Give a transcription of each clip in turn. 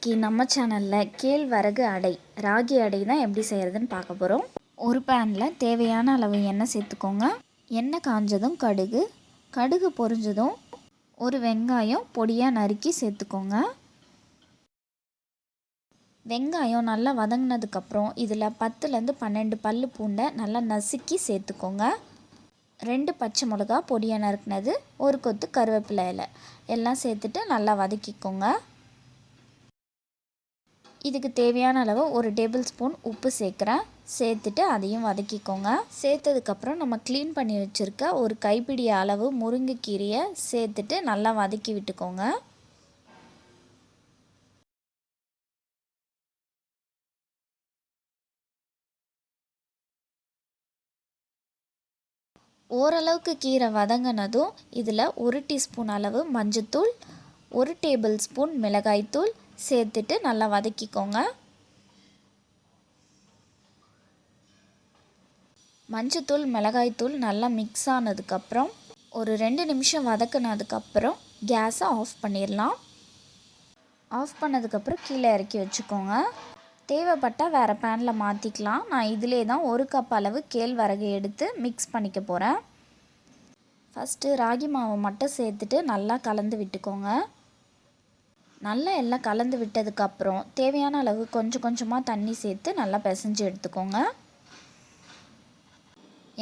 இன்றைக்கி நம்ம சேனலில் கேழ்வரகு அடை ராகி அடை தான் எப்படி செய்கிறதுன்னு பார்க்க போகிறோம். ஒரு பேனில் தேவையான அளவு எண்ணெய் சேர்த்துக்கோங்க. எண்ணெய் காஞ்சதும் கடுகு பொரிஞ்சதும் ஒரு வெங்காயம் பொடியாக நறுக்கி சேர்த்துக்கோங்க. வெங்காயம் நல்லா வதங்கினதுக்கப்புறம் இதில் 10லேருந்து 12 பல் பூண்டை நல்லா நசுக்கி சேர்த்துக்கோங்க. 2 பச்சை மிளகா பொடியாக நறுக்கினது, ஒரு கொத்து கருவேப்பிலை இலை எல்லாம் சேர்த்துட்டு நல்லா வதக்கிக்கோங்க. இதுக்கு தேவையான அளவு 1 டேபிள் ஸ்பூன் உப்பு சேர்த்துட்டு அதையும் வதக்கிக்கோங்க. சேர்த்ததுக்கப்புறம் நம்ம க்ளீன் பண்ணி வச்சுருக்க ஒரு கைப்பிடி அளவு முருங்கைக்கீரையை சேர்த்துட்டு நல்லா வதக்கி விட்டுக்கோங்க. ஓரளவுக்கு கீரை வதங்கினதும் இதில் 1 டீஸ்பூன் அளவு மஞ்சத்தூள், 1 டேபிள் ஸ்பூன் மிளகாய்த்தூள் சேர்த்துட்டு நல்லா வதக்கிக்கோங்க. மஞ்சத்தூள் மிளகாய்த்தூள் நல்லா மிக்ஸ் ஆனதுக்கப்புறம் ஒரு 2 நிமிஷம் வதக்கினதுக்கப்புறம் கேஸை ஆஃப் பண்ணிடலாம். ஆஃப் பண்ணதுக்கப்புறம் கீழே இறக்கி வச்சுக்கோங்க. தேவைப்பட்டால் வேறு பேனில் மாற்றிக்கலாம். நான் இதிலே தான் 1 கப் அளவு கேழ்வரகு எடுத்து மிக்ஸ் பண்ணிக்க போகிறேன். ஃபஸ்ட்டு ராகி மாவை மட்டும் சேர்த்துட்டு நல்லா கலந்து விட்டுக்கோங்க. நல்லா எல்லாம் கலந்து விட்டதுக்கப்புறம் தேவையான அளவு கொஞ்சம் கொஞ்சமாக தண்ணி சேர்த்து நல்லா பிசைஞ்சு எடுத்துக்கோங்க.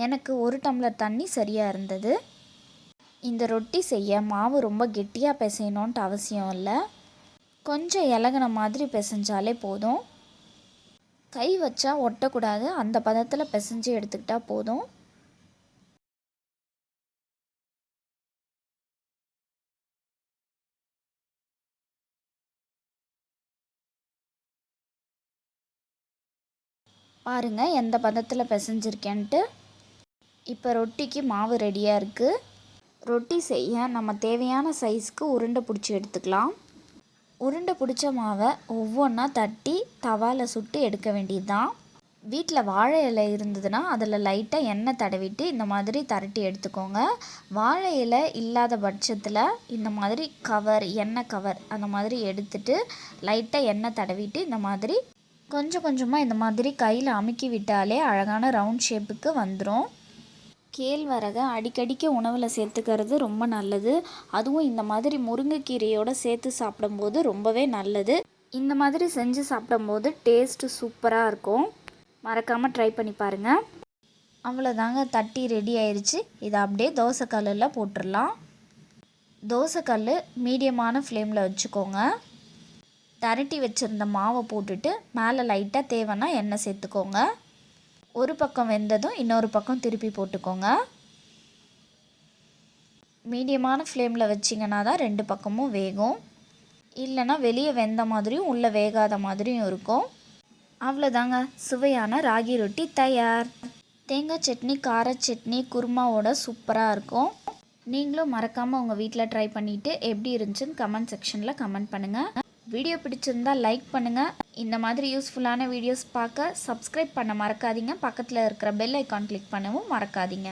எனக்கு 1 டம்ளர் தண்ணி சரியாக இருந்தது. இந்த ரொட்டி செய்ய மாவு ரொம்ப கெட்டியாக பிசையணுன்ட்டு அவசியம் இல்லை. கொஞ்சம் இலகுன மாதிரி பிசைஞ்சாலே போதும். கை வச்சா ஒட்டக்கூடாது, அந்த பதத்தில் பிசைஞ்சு எடுத்துக்கிட்டால் போதும். பாருங்கள் எந்த பதத்தில் பிசைஞ்சிருக்கேன்ட்டு. இப்போ ரொட்டிக்கு மாவு ரெடியாக இருக்குது. ரொட்டி செய்ய நம்ம தேவையான சைஸ்க்கு உருண்டை பிடிச்சி எடுத்துக்கலாம். உருண்டை பிடிச்ச மாவை ஒவ்வொன்றா தட்டி தவாவில் சுட்டு எடுக்க வேண்டியது தான். வீட்டில் வாழை இலை இருந்ததுன்னா அதில் லைட்டாக எண்ணெய் தடவிட்டு இந்த மாதிரி திரட்டி எடுத்துக்கோங்க. வாழை இலை இல்லாத பட்சத்தில் இந்த மாதிரி எண்ணெய் கவர் அந்த மாதிரி எடுத்துட்டு லைட்டாக எண்ணெய் தடவிட்டு இந்த மாதிரி கொஞ்சம் கொஞ்சமாக இந்த மாதிரி கையில் அமுக்கி விட்டாலே அழகான ரவுண்ட் ஷேப்புக்கு வந்துடும். கேழ்வரகை அடிக்கடிக்கு உணவில் சேர்த்துக்கிறது ரொம்ப நல்லது. அதுவும் இந்த மாதிரி முருங்கைக்கீரையோடு சேர்த்து சாப்பிடும்போது ரொம்பவே நல்லது. இந்த மாதிரி செஞ்சு சாப்பிடும்போது டேஸ்ட்டு சூப்பராக இருக்கும். மறக்காமல் ட்ரை பண்ணி பாருங்கள். அவ்வளோதாங்க, தட்டி ரெடி ஆயிடுச்சு. இதை அப்படியே தோசைக்கல்லில் போட்டுடலாம். தோசைக்கல் மீடியமான ஃப்ளேமில் வச்சுக்கோங்க. திரட்டி வச்சுருந்த மாவை போட்டுட்டு மேலே லைட்டாக தேவைன்னா எண்ணெய் சேர்த்துக்கோங்க. ஒரு பக்கம் வெந்ததும் இன்னொரு பக்கம் திருப்பி போட்டுக்கோங்க. மீடியமான ஃப்ளேமில் வச்சிங்கன்னா தான் 2 பக்கமும் வேகும். இல்லைன்னா வெளியே வெந்த மாதிரியும் உள்ளே வேகாத மாதிரியும் இருக்கும். அவ்வளோதாங்க, சுவையான ராகி ரொட்டி தயார். தேங்காய் சட்னி, கார சட்னி, குருமாவோட சூப்பராக இருக்கும். நீங்களும் மறக்காமல் உங்கள் வீட்டில் ட்ரை பண்ணிவிட்டு எப்படி இருந்துச்சுன்னு கமெண்ட் செக்ஷனில் கமெண்ட் பண்ணுங்கள். வீடியோ பிடிச்சிருந்தா லைக் பண்ணுங்கள். இந்த மாதிரி யூஸ்ஃபுல்லான வீடியோஸ் பார்க்க சப்ஸ்கிரைப் பண்ண மறக்காதீங்க. பக்கத்தில் இருக்கிற பெல் ஐக்கான் கிளிக் பண்ணவும் மறக்காதீங்க.